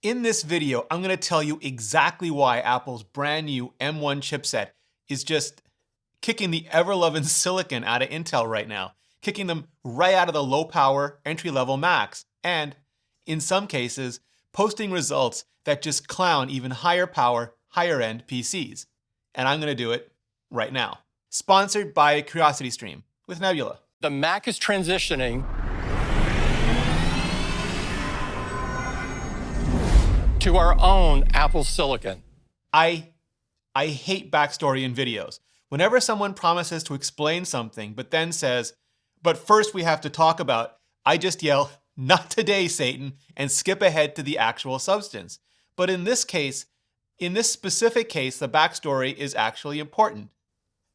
In this video, I'm going to tell you exactly why Apple's brand new M1 chipset is just kicking the ever-loving silicon out of Intel right now, kicking them right out of the low-power entry-level Macs, and, in some cases, posting results that just clown even higher power, higher-end PCs. And I'm going to do it right now. Sponsored by CuriosityStream with Nebula. The Mac is transitioning to our own Apple Silicon. I hate backstory in videos. Whenever someone promises to explain something, but then says, but first we have to talk about, I just yell, not today, Satan, and skip ahead to the actual substance. But in this case, in this specific case, the backstory is actually important.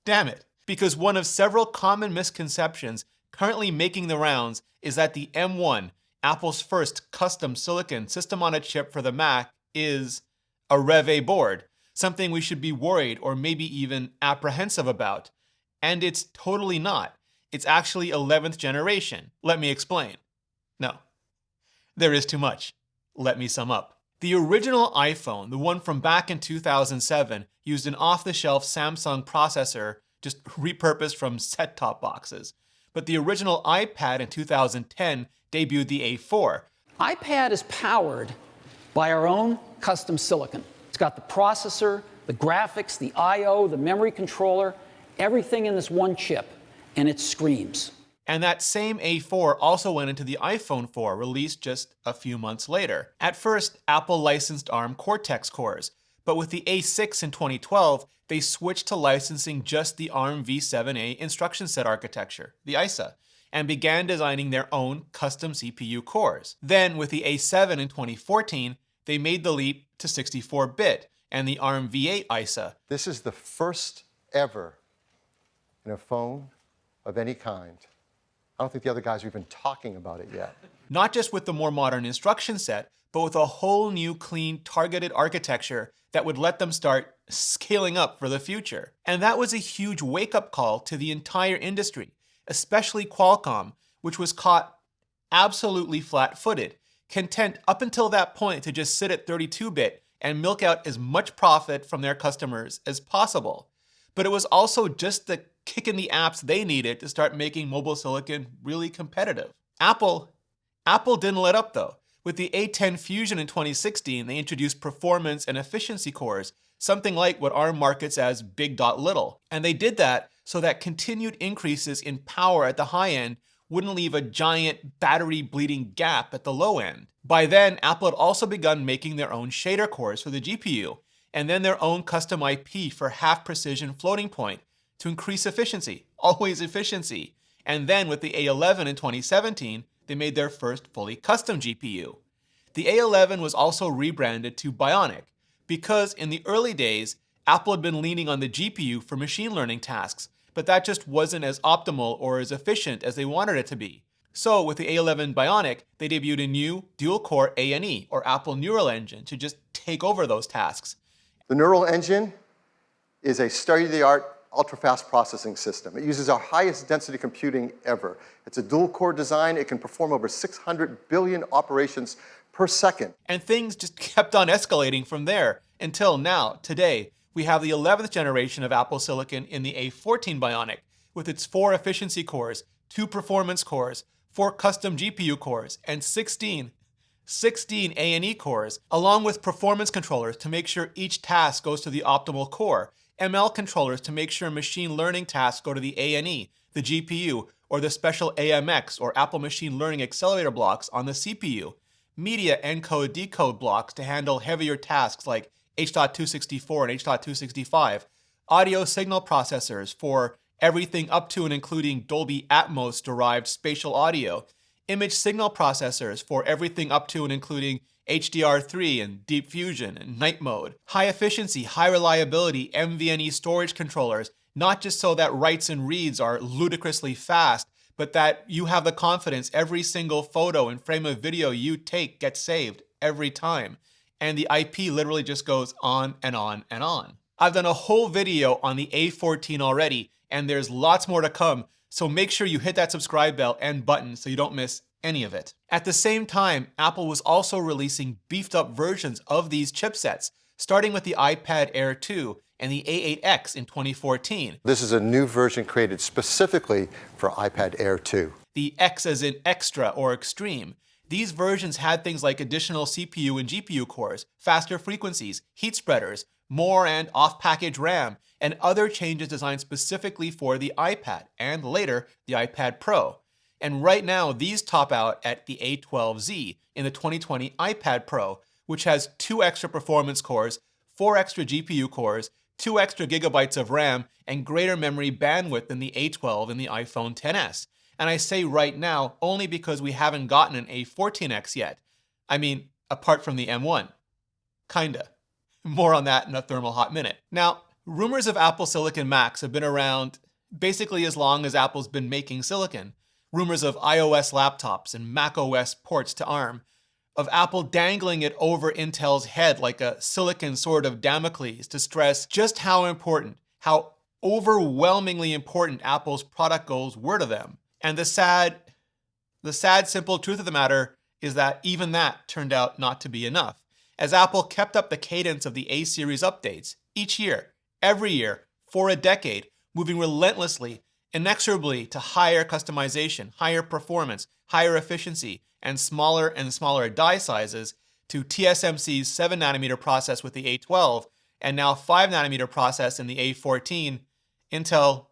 Damn it. Because one of several common misconceptions currently making the rounds is that the M1, Apple's first custom silicon system on a chip for the Mac, is a Rev A board, something we should be worried or maybe even apprehensive about. And it's totally not. It's actually 11th generation. Let me explain. No, there is too much. Let me sum up. The original iPhone, the one from back in 2007, used an off-the-shelf Samsung processor just repurposed from set-top boxes. But the original iPad in 2010 debuted the A4. iPad is powered by our own custom silicon. It's got the processor, the graphics, the I/O, the memory controller, everything in this one chip, and it screams. And that same A4 also went into the iPhone 4, released just a few months later. At first, Apple licensed ARM Cortex cores, but with the A6 in 2012, they switched to licensing just the ARM v7a instruction set architecture, the ISA, and began designing their own custom CPU cores. Then, with the A7 in 2014, they made the leap to 64-bit and the ARM v8 ISA. This is the first ever in a phone of any kind. I don't think the other guys are even talking about it yet. Not just with the more modern instruction set, but with a whole new clean targeted architecture that would let them start scaling up for the future. And that was a huge wake-up call to the entire industry, especially Qualcomm, which was caught absolutely flat-footed, content up until that point to just sit at 32-bit and milk out as much profit from their customers as possible. But it was also just the kick in the apps they needed to start making mobile silicon really competitive. Apple didn't let up though. With the A10 Fusion in 2016, they introduced performance and efficiency cores, something like what ARM markets as big dot little. And they did that so that continued increases in power at the high end wouldn't leave a giant battery bleeding gap at the low end. By then, Apple had also begun making their own shader cores for the GPU, and then their own custom IP for half-precision floating point to increase efficiency, always efficiency. And then with the A11 in 2017, they made their first fully custom GPU. The A11 was also rebranded to Bionic because in the early days, Apple had been leaning on the GPU for machine learning tasks, but that just wasn't as optimal or as efficient as they wanted it to be. So with the A11 Bionic, they debuted a new dual-core ANE, or Apple Neural Engine, to just take over those tasks. The Neural Engine is a state-of-the-art ultra-fast processing system. It uses our highest density computing ever. It's a dual-core design. It can perform over 600 billion operations per second. And things just kept on escalating from there until now, today, we have the 11th generation of Apple Silicon in the A14 Bionic with its 4 efficiency cores, 2 performance cores, 4 custom GPU cores, and 16 ANE cores, along with performance controllers to make sure each task goes to the optimal core, ML controllers to make sure machine learning tasks go to the ANE, the GPU, or the special AMX or Apple Machine Learning Accelerator blocks on the CPU, media encode decode blocks to handle heavier tasks like H.264 and H.265, audio signal processors for everything up to and including Dolby Atmos derived spatial audio, image signal processors for everything up to and including HDR3 and Deep Fusion and Night Mode, high efficiency, high reliability NVMe storage controllers, not just so that writes and reads are ludicrously fast, but that you have the confidence every single photo and frame of video you take gets saved every time. And the IP literally just goes on and on and on. I've done a whole video on the A14 already, and there's lots more to come, so make sure you hit that subscribe bell and button so you don't miss any of it. At the same time, Apple was also releasing beefed up versions of these chipsets, starting with the iPad Air 2 and the A8X in 2014. This is a new version created specifically for iPad Air 2. The X as in extra or extreme. These versions had things like additional CPU and GPU cores, faster frequencies, heat spreaders, more and off-package RAM, and other changes designed specifically for the iPad, and later, the iPad Pro. And right now, these top out at the A12Z in the 2020 iPad Pro, which has 2 extra performance cores, 4 extra GPU cores, 2 extra gigabytes of RAM, and greater memory bandwidth than the A12 and the iPhone XS. And I say right now only because we haven't gotten an A14X yet. I mean, apart from the M1. Kinda. More on that in a thermal hot minute. Now, rumors of Apple Silicon Macs have been around basically as long as Apple's been making silicon. Rumors of iOS laptops and macOS ports to ARM, of Apple dangling it over Intel's head like a silicon sword of Damocles to stress just how important, how overwhelmingly important Apple's product goals were to them. And the sad simple truth of the matter is that even that turned out not to be enough, as Apple kept up the cadence of the A-series updates each year, every year, for a decade, moving relentlessly, inexorably to higher customization, higher performance, higher efficiency, and smaller die sizes, to TSMC's 7nm process with the A12, and now 5nm process in the A14. Intel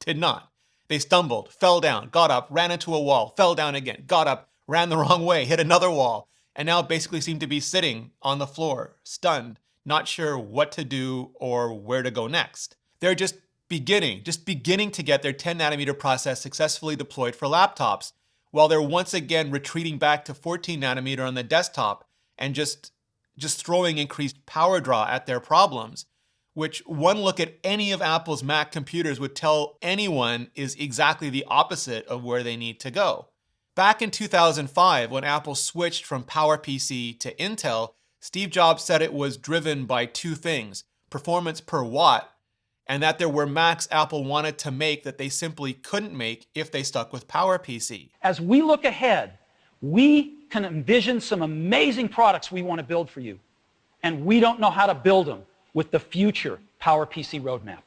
did not. They stumbled, fell down, got up, ran into a wall, fell down again, got up, ran the wrong way, hit another wall, and now basically seem to be sitting on the floor, stunned, not sure what to do or where to go next. They're just beginning to get their 10nm process successfully deployed for laptops, while they're once again retreating back to 14nm on the desktop and just throwing increased power draw at their problems, which one look at any of Apple's Mac computers would tell anyone is exactly the opposite of where they need to go. Back in 2005, when Apple switched from PowerPC to Intel, Steve Jobs said it was driven by 2 things: performance per watt, and that there were Macs Apple wanted to make that they simply couldn't make if they stuck with PowerPC. As we look ahead, we can envision some amazing products we want to build for you, and we don't know how to build them with the future PowerPC roadmap.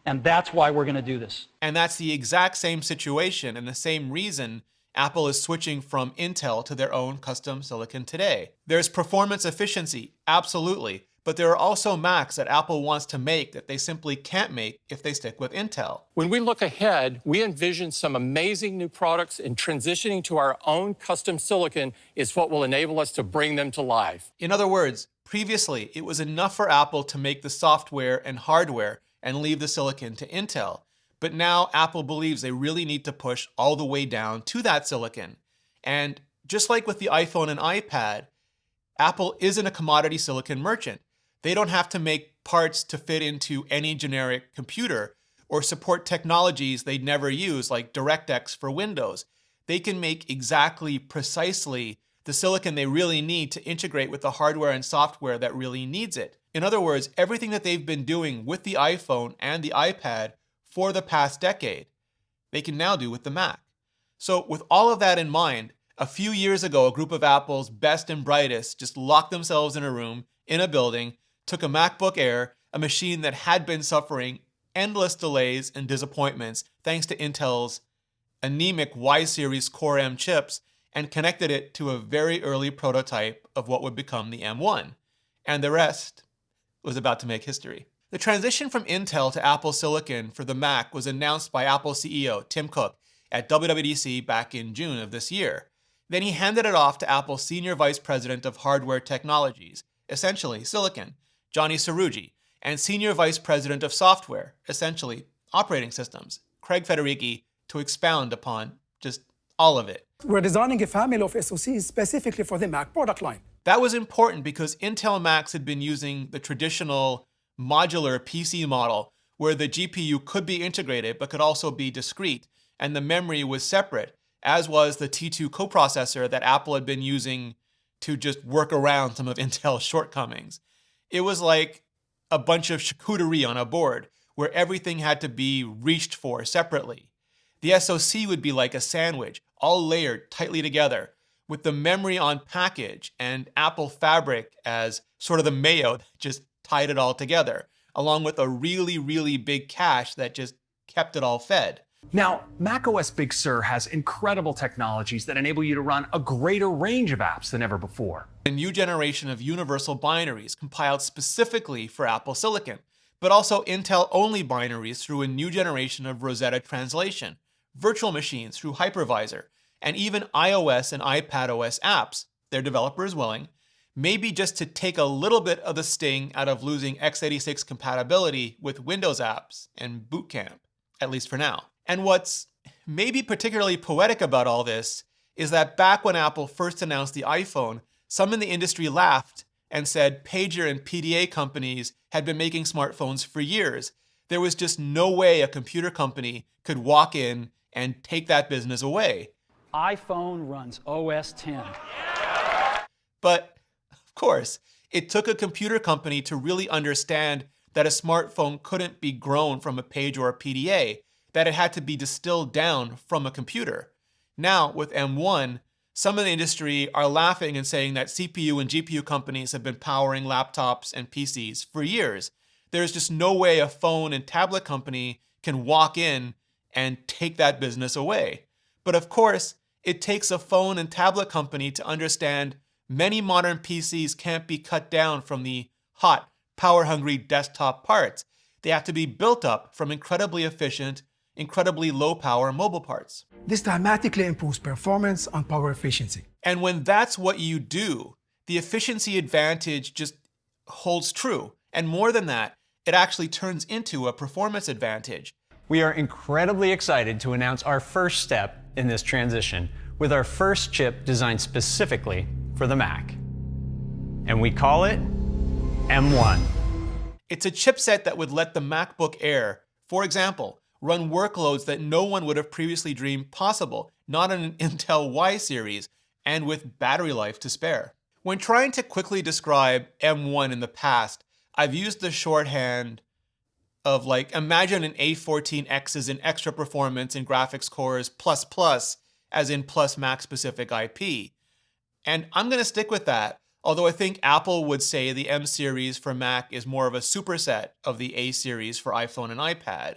And that's why we're going to do this. And that's the exact same situation and the same reason Apple is switching from Intel to their own custom silicon today. There's performance efficiency, absolutely, but there are also Macs that Apple wants to make that they simply can't make if they stick with Intel. When we look ahead, we envision some amazing new products, and transitioning to our own custom silicon is what will enable us to bring them to life. In other words, previously, it was enough for Apple to make the software and hardware and leave the silicon to Intel. But now Apple believes they really need to push all the way down to that silicon. And just like with the iPhone and iPad, Apple isn't a commodity silicon merchant. They don't have to make parts to fit into any generic computer or support technologies they'd never use, like DirectX for Windows. They can make exactly, precisely the silicon they really need to integrate with the hardware and software that really needs it. In other words, everything that they've been doing with the iPhone and the iPad for the past decade, they can now do with the Mac. So with all of that in mind, a few years ago, a group of Apple's best and brightest just locked themselves in a room, in a building, took a MacBook Air, a machine that had been suffering endless delays and disappointments thanks to Intel's anemic Y-series Core M chips, and connected it to a very early prototype of what would become the M1. And the rest was about to make history. The transition from Intel to Apple Silicon for the Mac was announced by Apple CEO Tim Cook at WWDC back in June of this year. Then he handed it off to Apple's Senior Vice President of Hardware Technologies, essentially Silicon, Johnny Srouji, and Senior Vice President of Software, essentially Operating Systems, Craig Federighi, to expound upon just all of it. We're designing a family of SoCs specifically for the Mac product line. That was important because Intel Macs had been using the traditional modular PC model where the GPU could be integrated but could also be discrete, and the memory was separate, as was the T2 coprocessor that Apple had been using to just work around some of Intel's shortcomings. It was like a bunch of charcuterie on a board where everything had to be reached for separately. The SoC would be like a sandwich, all layered tightly together, with the memory on package and Apple Fabric as sort of the mayo that just tied it all together, along with a really, really big cache that just kept it all fed. Now, macOS Big Sur has incredible technologies that enable you to run a greater range of apps than ever before. A new generation of universal binaries compiled specifically for Apple Silicon, but also Intel-only binaries through a new generation of Rosetta translation, virtual machines through hypervisor, and even iOS and iPadOS apps, their developers willing, maybe just to take a little bit of the sting out of losing x86 compatibility with Windows apps and Boot Camp, at least for now. And what's maybe particularly poetic about all this is that back when Apple first announced the iPhone, some in the industry laughed and said pager and PDA companies had been making smartphones for years. There was just no way a computer company could walk in and take that business away. iPhone runs OS 10. But, of course, it took a computer company to really understand that a smartphone couldn't be grown from a page or a PDA, that it had to be distilled down from a computer. Now, with M1, some in the industry are laughing and saying that CPU and GPU companies have been powering laptops and PCs for years. There's just no way a phone and tablet company can walk in and take that business away. But of course, it takes a phone and tablet company to understand many modern PCs can't be cut down from the hot, power-hungry desktop parts. They have to be built up from incredibly efficient, incredibly low-power mobile parts. This dramatically improves performance and power efficiency. And when that's what you do, the efficiency advantage just holds true. And more than that, it actually turns into a performance advantage. We are incredibly excited to announce our first step in this transition with our first chip designed specifically for the Mac. And we call it M1. It's a chipset that would let the MacBook Air, for example, run workloads that no one would have previously dreamed possible, not on an Intel Y series, and with battery life to spare. When trying to quickly describe M1 in the past, I've used the shorthand of like, imagine an A14X is an extra performance in graphics cores plus, as in plus Mac specific IP. And I'm going to stick with that, although I think Apple would say the M series for Mac is more of a superset of the A series for iPhone and iPad.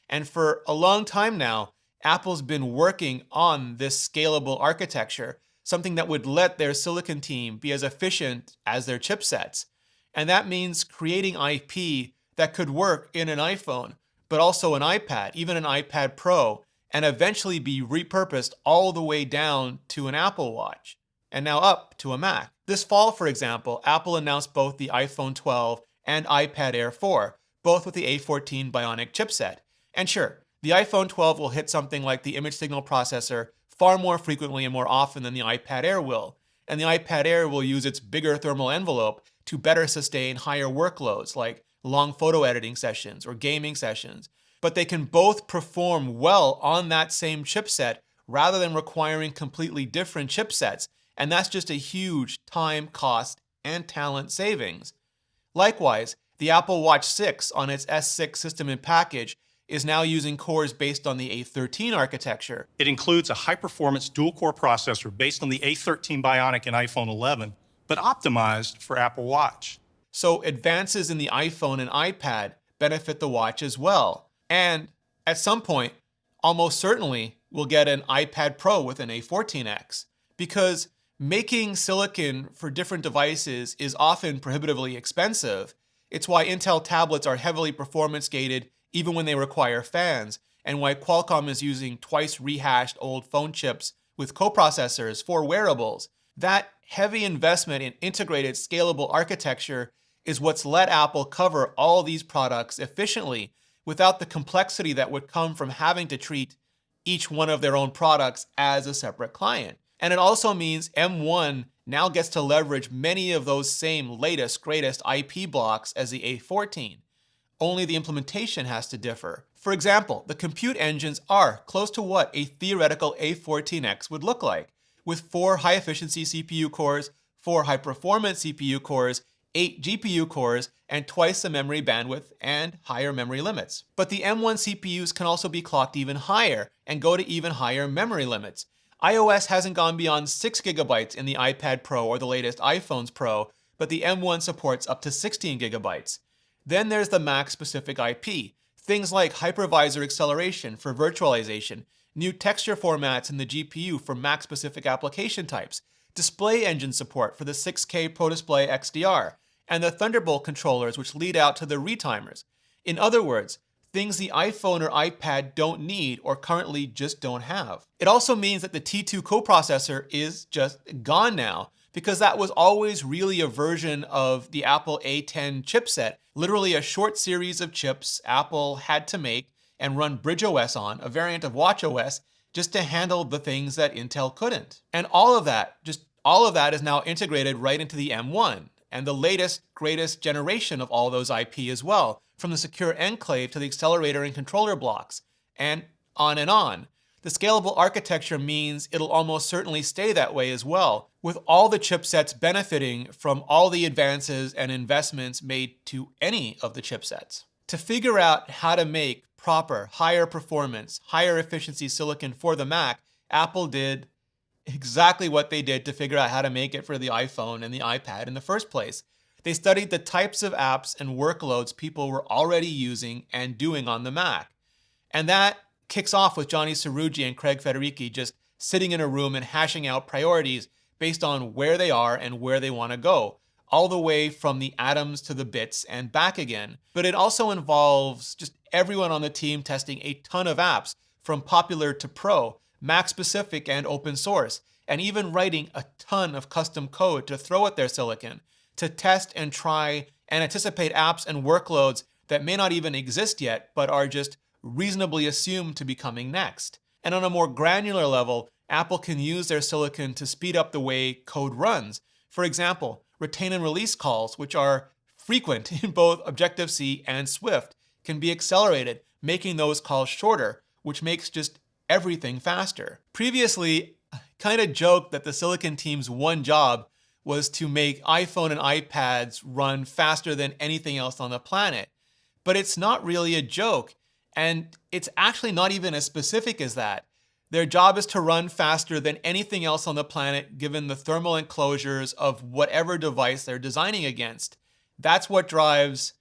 And for a long time now, Apple's been working on this scalable architecture, something that would let their silicon team be as efficient as their chipsets. And that means creating IP that could work in an iPhone, but also an iPad, even an iPad Pro, and eventually be repurposed all the way down to an Apple Watch, and now up to a Mac. This fall, for example, Apple announced both the iPhone 12 and iPad Air 4, both with the A14 Bionic chipset. And sure, the iPhone 12 will hit something like the image signal processor far more frequently and more often than the iPad Air will. And the iPad Air will use its bigger thermal envelope to better sustain higher workloads like long photo editing sessions or gaming sessions. But they can both perform well on that same chipset rather than requiring completely different chipsets. And that's just a huge time, cost, and talent savings. Likewise, the Apple Watch 6 on its S6 system in package is now using cores based on the A13 architecture. It includes a high-performance dual-core processor based on the A13 Bionic in iPhone 11, but optimized for Apple Watch. So advances in the iPhone and iPad benefit the watch as well. And at some point, almost certainly, we'll get an iPad Pro with an A14X, because making silicon for different devices is often prohibitively expensive. It's why Intel tablets are heavily performance gated even when they require fans, and why Qualcomm is using twice rehashed old phone chips with coprocessors for wearables. That heavy investment in integrated scalable architecture is what's let Apple cover all these products efficiently without the complexity that would come from having to treat each one of their own products as a separate client. And it also means M1 now gets to leverage many of those same latest, greatest IP blocks as the A14. Only the implementation has to differ. For example, the compute engines are close to what a theoretical A14X would look like, with 4 high-efficiency CPU cores, 4 high-performance CPU cores, 8 GPU cores, and twice the memory bandwidth and higher memory limits. But the M1 CPUs can also be clocked even higher and go to even higher memory limits. iOS hasn't gone beyond 6 gigabytes in the iPad Pro or the latest iPhones Pro, but the M1 supports up to 16 gigabytes. Then there's the Mac-specific IP, things like hypervisor acceleration for virtualization, new texture formats in the GPU for Mac-specific application types, display engine support for the 6K Pro Display XDR, and the Thunderbolt controllers which lead out to the retimers. In other words, things the iPhone or iPad don't need or currently just don't have. It also means that the T2 coprocessor is just gone now, because that was always really a version of the Apple A10 chipset, literally a short series of chips Apple had to make and run BridgeOS on, a variant of watchOS, just to handle the things that Intel couldn't. And all of that is now integrated right into the M1, and the latest, greatest generation of all those IP as well, from the secure enclave to the accelerator and controller blocks, and on and on. The scalable architecture means it'll almost certainly stay that way as well, with all the chipsets benefiting from all the advances and investments made to any of the chipsets. To figure out how to make proper, higher performance, higher efficiency silicon for the Mac, Apple did exactly what they did to figure out how to make it for the iPhone and the iPad in the first place. They studied the types of apps and workloads people were already using and doing on the Mac. And that kicks off with Johnny Cerrugi and Craig Federighi just sitting in a room and hashing out priorities based on where they are and where they want to go, all the way from the atoms to the bits and back again. But it also involves just everyone on the team testing a ton of apps, from popular to pro, Mac-specific and open source, and even writing a ton of custom code to throw at their silicon, to test and try and anticipate apps and workloads that may not even exist yet, but are just reasonably assumed to be coming next. And on a more granular level, Apple can use their silicon to speed up the way code runs. For example, retain and release calls, which are frequent in both Objective-C and Swift, can be accelerated, making those calls shorter, which makes just everything faster. Previously, I kind of joked that the silicon team's one job was to make iPhone and iPads run faster than anything else on the planet. But it's not really a joke, and it's actually not even as specific as that. Their job is to run faster than anything else on the planet given the thermal enclosures of whatever device they're designing against. That's what drives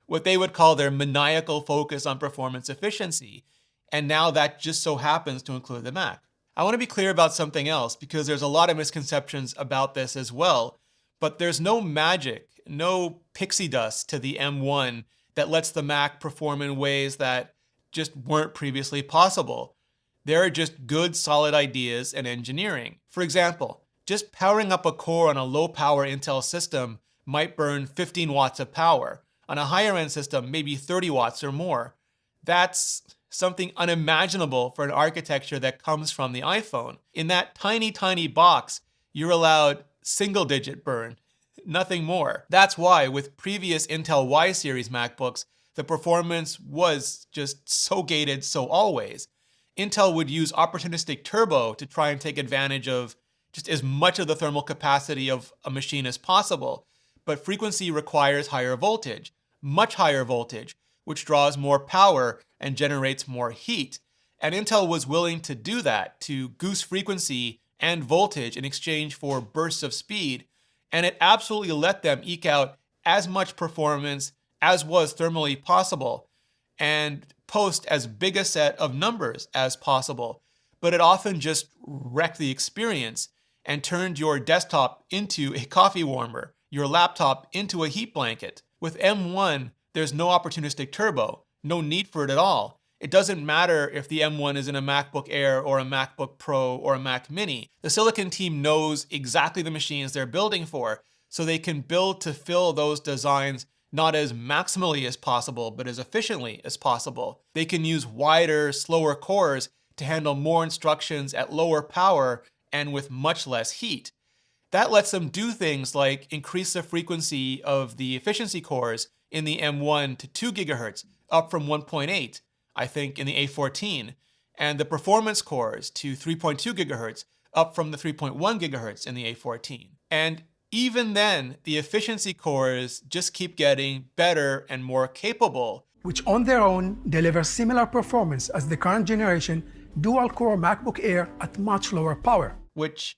what they would call their maniacal focus on performance efficiency. And now that just so happens to include the Mac. I want to be clear about something else, because there's a lot of misconceptions about this as well. But there's no magic, no pixie dust to the M1 that lets the Mac perform in ways that just weren't previously possible. There are just good, solid ideas and engineering. For example, just powering up a core on a low-power Intel system might burn 15 watts of power. On a higher-end system, maybe 30 watts or more. That's something unimaginable for an architecture that comes from the iPhone. In that tiny, tiny box, you're allowed single-digit burn, nothing more. That's why with previous Intel Y series MacBooks, the performance was just so gated so always. Intel would use opportunistic turbo to try and take advantage of just as much of the thermal capacity of a machine as possible. But frequency requires higher voltage, much higher voltage, which draws more power and generates more heat. And Intel was willing to do that, to goose frequency and voltage in exchange for bursts of speed. And it absolutely let them eke out as much performance as was thermally possible, and post as big a set of numbers as possible. But it often just wrecked the experience and turned your desktop into a coffee warmer, your laptop into a heat blanket. With M1, there's no opportunistic turbo, no need for it at all. It doesn't matter if the M1 is in a MacBook Air or a MacBook Pro or a Mac Mini. The Silicon team knows exactly the machines they're building for, so they can build to fill those designs not as maximally as possible, but as efficiently as possible. They can use wider, slower cores to handle more instructions at lower power and with much less heat. That lets them do things like increase the frequency of the efficiency cores in the M1 to 2 GHz, up from 1.8, I think, in the A14, and the performance cores to 3.2 GHz, up from the 3.1 GHz in the A14. And even then, the efficiency cores just keep getting better and more capable. which on their own deliver similar performance as the current generation dual-core MacBook Air at much lower power. Which,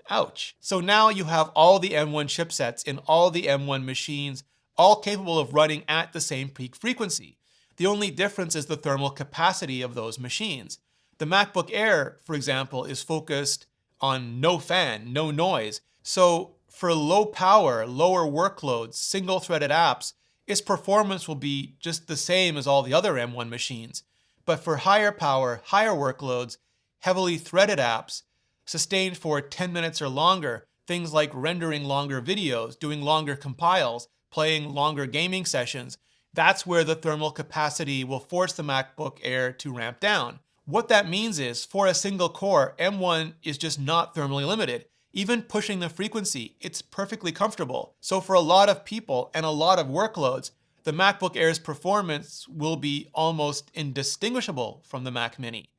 ouch. So now you have all the M1 chipsets in all the M1 machines, all capable of running at the same peak frequency. The only difference is the thermal capacity of those machines. The MacBook Air, for example, is focused on no fan, no noise. So for low power, lower workloads, single-threaded apps, its performance will be just the same as all the other M1 machines. But for higher power, higher workloads, heavily threaded apps, sustained for 10 minutes or longer, things like rendering longer videos, doing longer compiles, playing longer gaming sessions, that's where the thermal capacity will force the MacBook Air to ramp down. What that means is, for a single core, M1 is just not thermally limited. Even pushing the frequency, it's perfectly comfortable. So for a lot of people and a lot of workloads, the MacBook Air's performance will be almost indistinguishable from the Mac Mini.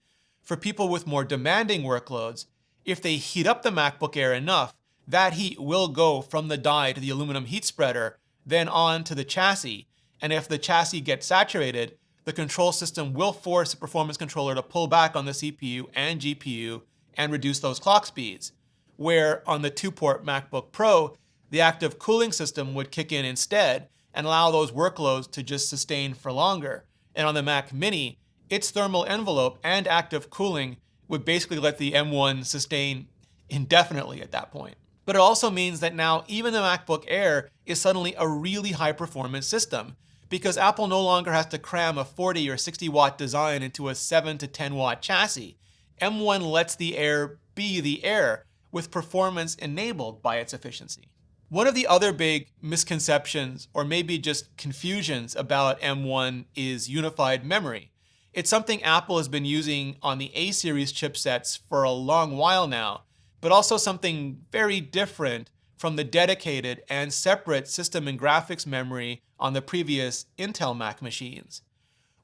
For people with more demanding workloads, if they heat up the MacBook Air enough, that heat will go from the die to the aluminum heat spreader, then on to the chassis. And if the chassis gets saturated, the control system will force the performance controller to pull back on the CPU and GPU and reduce those clock speeds. Where on the 2-port MacBook Pro, the active cooling system would kick in instead and allow those workloads to just sustain for longer. And on the Mac Mini, its thermal envelope and active cooling would basically let the M1 sustain indefinitely at that point. But it also means that now even the MacBook Air is suddenly a really high performance system, because Apple no longer has to cram a 40 or 60 watt design into a 7 to 10 watt chassis. M1 lets the Air be the Air, with performance enabled by its efficiency. One of the other big misconceptions, or maybe just confusions about M1 is unified memory. It's something Apple has been using on the A-series chipsets for a long while now, but also something very different from the dedicated and separate system and graphics memory on the previous Intel Mac machines.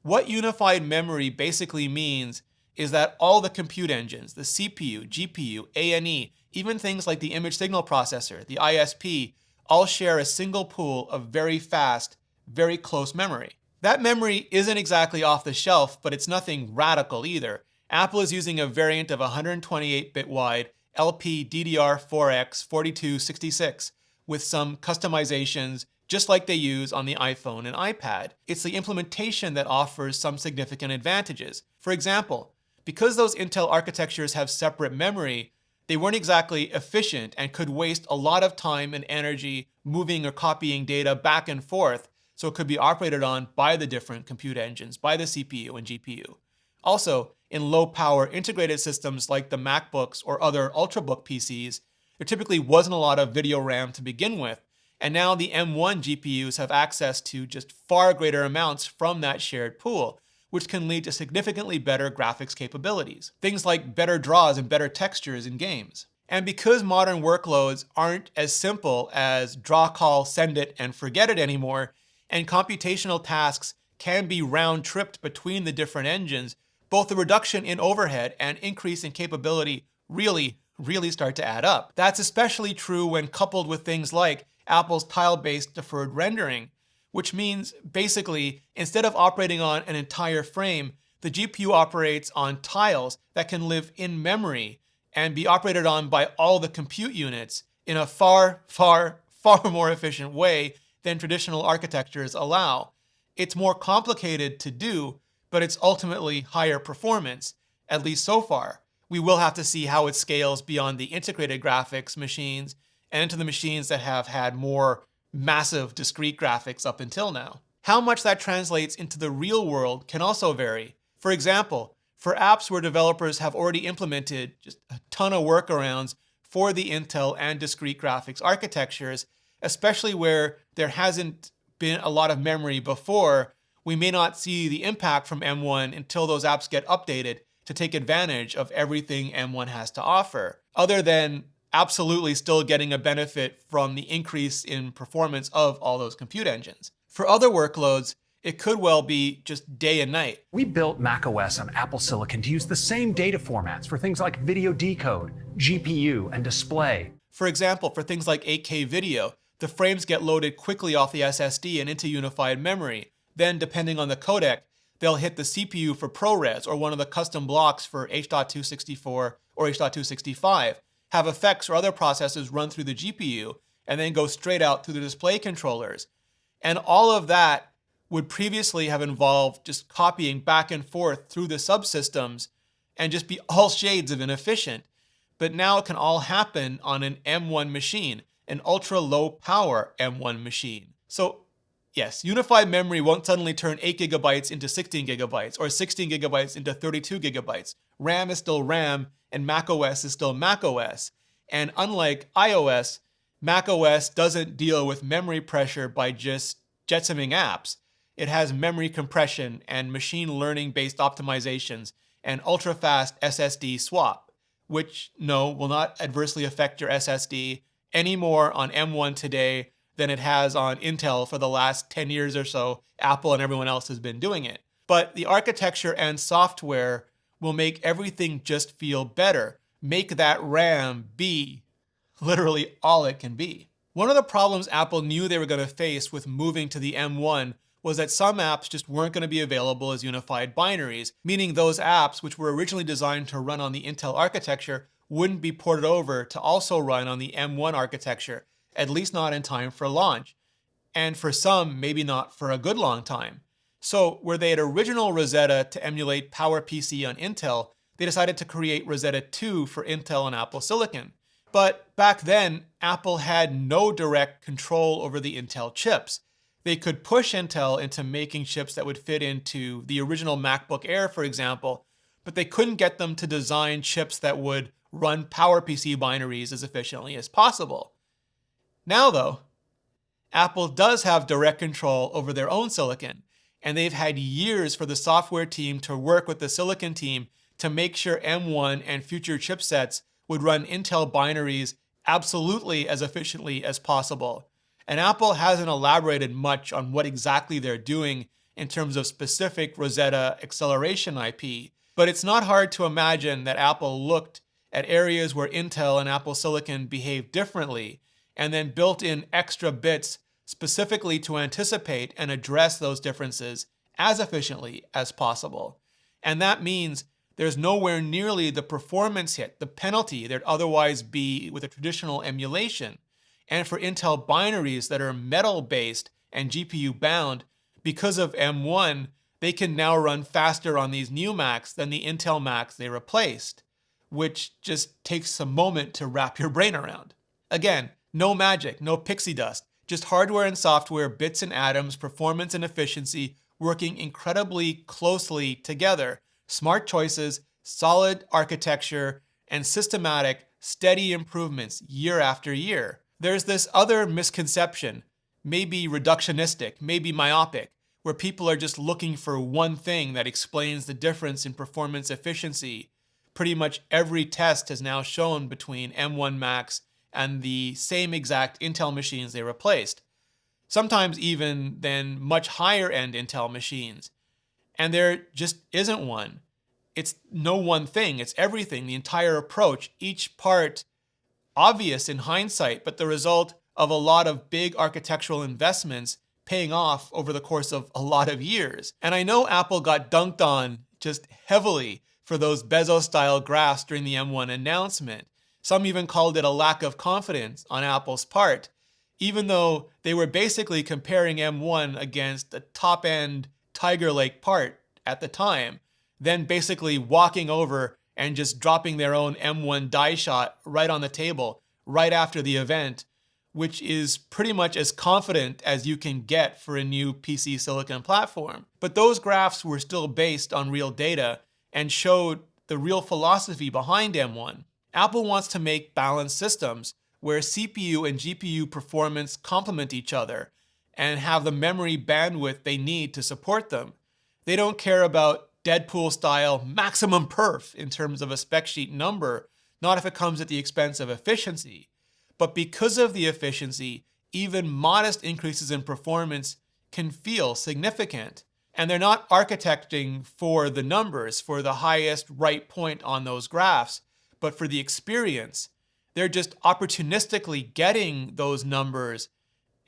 What unified memory basically means is that all the compute engines, the CPU, GPU, ANE, even things like the image signal processor, the ISP, all share a single pool of very fast, very close memory. That memory isn't exactly off the shelf, but it's nothing radical either. Apple is using a variant of 128-bit wide LPDDR4X 4266 with some customizations just like they use on the iPhone and iPad. It's the implementation that offers some significant advantages. For example, because those Intel architectures have separate memory, they weren't exactly efficient and could waste a lot of time and energy moving or copying data back and forth, so it could be operated on by the different compute engines, by the CPU and GPU. Also, in low-power integrated systems like the MacBooks or other Ultrabook PCs, there typically wasn't a lot of video RAM to begin with, and now the M1 GPUs have access to just far greater amounts from that shared pool, which can lead to significantly better graphics capabilities. Things like better draws and better textures in games. And because modern workloads aren't as simple as draw, call, send it, and forget it anymore, and computational tasks can be round-tripped between the different engines, both the reduction in overhead and increase in capability really start to add up. That's especially true when coupled with things like Apple's tile-based deferred rendering, which means basically instead of operating on an entire frame, the GPU operates on tiles that can live in memory and be operated on by all the compute units in a far more efficient way than traditional architectures allow. It's more complicated to do, but it's ultimately higher performance, at least so far. We will have to see how it scales beyond the integrated graphics machines and into the machines that have had more massive discrete graphics up until now. How much that translates into the real world can also vary. For example, for apps where developers have already implemented just a ton of workarounds for the Intel and discrete graphics architectures, especially where there hasn't been a lot of memory before, we may not see the impact from M1 until those apps get updated to take advantage of everything M1 has to offer, other than absolutely still getting a benefit from the increase in performance of all those compute engines. For other workloads, it could well be just day and night. We built macOS on Apple Silicon to use the same data formats for things like video decode, GPU, and display. For example, for things like 8K video, the frames get loaded quickly off the SSD and into unified memory. Then, depending on the codec, they'll hit the CPU for ProRes or one of the custom blocks for H.264 or H.265, have effects or other processes run through the GPU, and then go straight out through the display controllers. And all of that would previously have involved just copying back and forth through the subsystems and just be all shades of inefficient. But now it can all happen on an M1 machine, an ultra low power M1 machine. So yes, unified memory won't suddenly turn 8 gigabytes into 16 gigabytes or 16 gigabytes into 32 gigabytes. RAM is still RAM and macOS is still macOS. And unlike iOS, macOS doesn't deal with memory pressure by just jetsoning apps. It has memory compression and machine learning based optimizations and ultra fast SSD swap, which will not adversely affect your SSD any more on M1 today than it has on Intel for the last 10 years or so. Apple and everyone else has been doing it. But the architecture and software will make everything just feel better, make that RAM be literally all it can be. One of the problems Apple knew they were going to face with moving to the M1 was that some apps just weren't going to be available as unified binaries, meaning those apps which were originally designed to run on the Intel architecture wouldn't be ported over to also run on the M1 architecture, at least not in time for launch. And for some, maybe not for a good long time. So where they had original Rosetta to emulate PowerPC on Intel, they decided to create Rosetta 2 for Intel and Apple Silicon. But back then, Apple had no direct control over the Intel chips. They could push Intel into making chips that would fit into the original MacBook Air, for example, but they couldn't get them to design chips that would run PowerPC binaries as efficiently as possible. Now, though, Apple does have direct control over their own silicon, and they've had years for the software team to work with the silicon team to make sure M1 and future chipsets would run Intel binaries absolutely as efficiently as possible. And Apple hasn't elaborated much on what exactly they're doing in terms of specific Rosetta acceleration IP, but it's not hard to imagine that Apple looked at areas where Intel and Apple Silicon behave differently and then built in extra bits specifically to anticipate and address those differences as efficiently as possible. And that means there's nowhere nearly the performance hit, the penalty there'd otherwise be with a traditional emulation. And for Intel binaries that are metal-based and GPU-bound, because of M1, they can now run faster on these new Macs than the Intel Macs they replaced, which just takes a moment to wrap your brain around. Again, no magic, no pixie dust, just hardware and software, bits and atoms, performance and efficiency working incredibly closely together. Smart choices, solid architecture, and systematic, steady improvements year after year. There's this other misconception, maybe reductionistic, maybe myopic, where people are just looking for one thing that explains the difference in performance efficiency. Pretty much every test has now shown between M1 Macs and the same exact Intel machines they replaced. Sometimes even than much higher end Intel machines. And there just isn't one. It's no one thing, it's everything, the entire approach, each part obvious in hindsight, but the result of a lot of big architectural investments paying off over the course of a lot of years. And I know Apple got dunked on just heavily for those Bezos-style graphs during the M1 announcement. Some even called it a lack of confidence on Apple's part, even though they were basically comparing M1 against the top-end Tiger Lake part at the time, then basically walking over and just dropping their own M1 die shot right on the table right after the event, which is pretty much as confident as you can get for a new PC silicon platform. But those graphs were still based on real data and showed the real philosophy behind M1. Apple wants to make balanced systems where CPU and GPU performance complement each other and have the memory bandwidth they need to support them. They don't care about Deadpool-style maximum perf in terms of a spec sheet number, not if it comes at the expense of efficiency. But because of the efficiency, even modest increases in performance can feel significant. And they're not architecting for the numbers, for the highest right point on those graphs, but for the experience. They're just opportunistically getting those numbers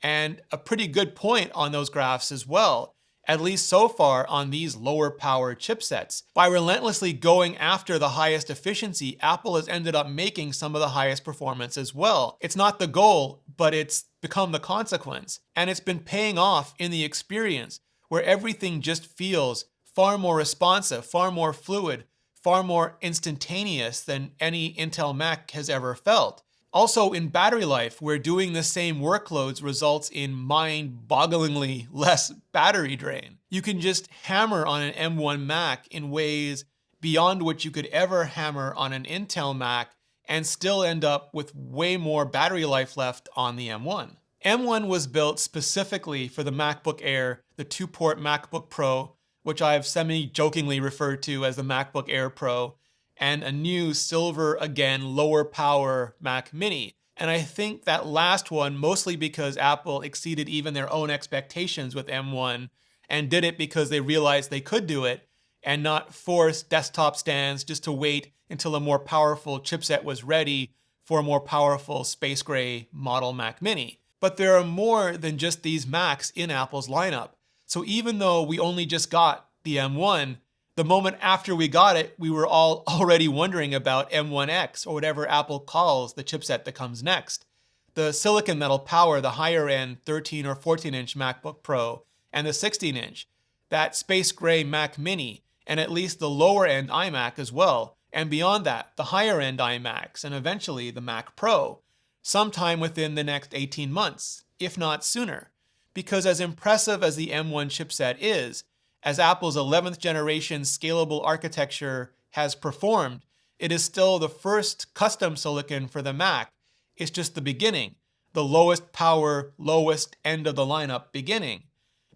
and a pretty good point on those graphs as well. at least so far on these lower power chipsets. By relentlessly going after the highest efficiency, Apple has ended up making some of the highest performance as well. It's not the goal, but it's become the consequence. And it's been paying off in the experience, where everything just feels far more responsive, far more fluid, far more instantaneous than any Intel Mac has ever felt. Also in battery life, where doing the same workloads results in mind-bogglingly less battery drain. You can just hammer on an M1 Mac in ways beyond what you could ever hammer on an Intel Mac and still end up with way more battery life left on the M1. M1 was built specifically for the MacBook Air, the 2-port MacBook Pro, which I've semi-jokingly referred to as the MacBook Air Pro, and a new silver, again, lower power Mac Mini. And I think that last one, mostly because Apple exceeded even their own expectations with M1 and did it because they realized they could do it and not force desktop stands just to wait until a more powerful chipset was ready for a more powerful space gray model Mac Mini. But there are more than just these Macs in Apple's lineup. So even though we only just got the M1, the moment after we got it, we were all already wondering about M1X, or whatever Apple calls the chipset that comes next. The silicon that'll power the higher end 13 or 14-inch MacBook Pro and the 16-inch, that space gray Mac Mini, and at least the lower end iMac as well, and beyond that, the higher end iMacs, and eventually the Mac Pro, sometime within the next 18 months, if not sooner. Because as impressive as the M1 chipset is, as Apple's 11th generation scalable architecture has performed, it is still the first custom silicon for the Mac. It's just the beginning, the lowest power, lowest end of the lineup beginning.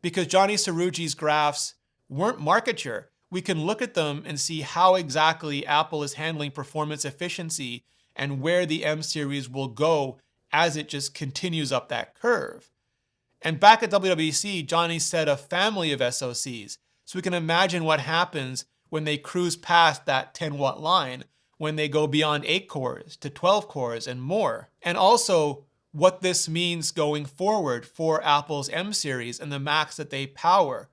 Because Johnny Srouji's graphs weren't marketure, we can look at them and see how exactly Apple is handling performance efficiency and where the M series will go as it just continues up that curve. And back at WWDC, Johnny said a family of SoCs, so we can imagine what happens when they cruise past that 10-watt line, when they go beyond 8 cores to 12 cores and more. And also what this means going forward for Apple's M series and the Macs that they power.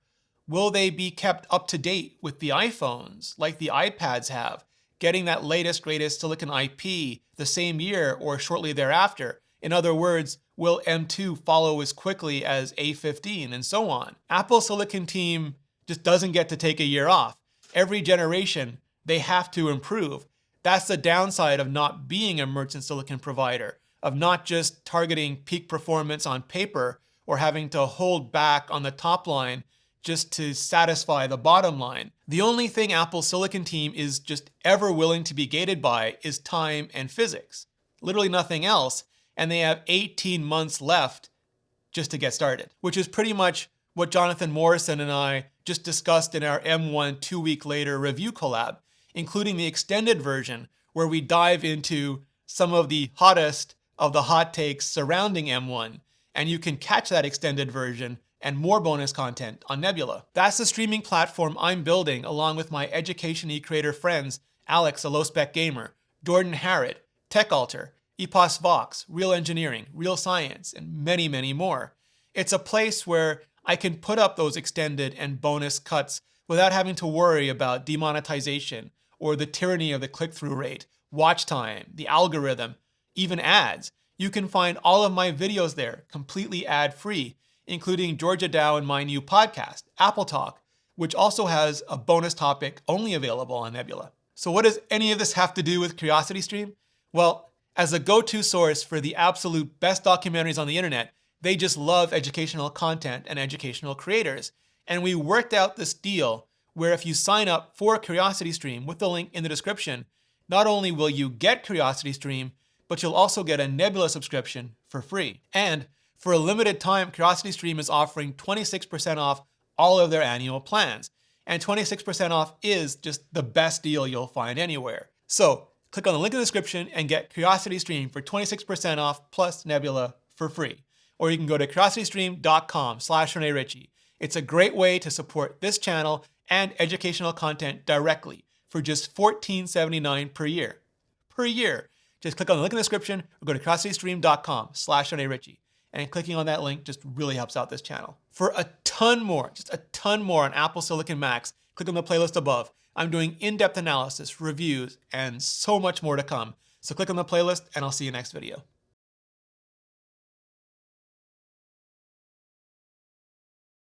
Will they be kept up to date with the iPhones, like the iPads have, getting that latest, greatest silicon IP the same year or shortly thereafter? In other words, will M2 follow as quickly as A15 and so on? Apple's silicon team just doesn't get to take a year off. Every generation, they have to improve. That's the downside of not being a merchant silicon provider, of not just targeting peak performance on paper or having to hold back on the top line just to satisfy the bottom line. The only thing Apple's silicon team is just ever willing to be gated by is time and physics. Literally nothing else. And they have 18 months left just to get started, which is pretty much what Jonathan Morrison and I just discussed in our M1 2-week later review collab, including the extended version where we dive into some of the hottest of the hot takes surrounding M1, and you can catch that extended version and more bonus content on Nebula. That's the streaming platform I'm building along with my education e-creator friends Alex, a low-spec gamer, Jordan Harrod, TechAltar, EPOS Vox, Real Engineering, Real Science, and many, many more. It's a place where I can put up those extended and bonus cuts without having to worry about demonetization or the tyranny of the click-through rate, watch time, the algorithm, even ads. You can find all of my videos there completely ad-free, including Georgia Dow and my new podcast, Apple Talk, which also has a bonus topic only available on Nebula. So what does any of this have to do with CuriosityStream? Well, as a go-to source for the absolute best documentaries on the internet, they just love educational content and educational creators. And we worked out this deal where if you sign up for CuriosityStream with the link in the description, not only will you get CuriosityStream, but you'll also get a Nebula subscription for free. And for a limited time, CuriosityStream is offering 26% off all of their annual plans. And 26% off is just the best deal you'll find anywhere. So click on the link in the description and get CuriosityStream for 26% off plus Nebula for free. Or you can go to curiositystream.com/Rene Ritchie. It's a great way to support this channel and educational content directly for just $14.79 per year. Just click on the link in the description or go to curiositystream.com/Rene Ritchie. and clicking on that link just really helps out this channel. For a ton more, just a ton more on Apple Silicon Macs, click on the playlist above. I'm doing in-depth analysis, reviews, and so much more to come. So click on the playlist and I'll see you next video.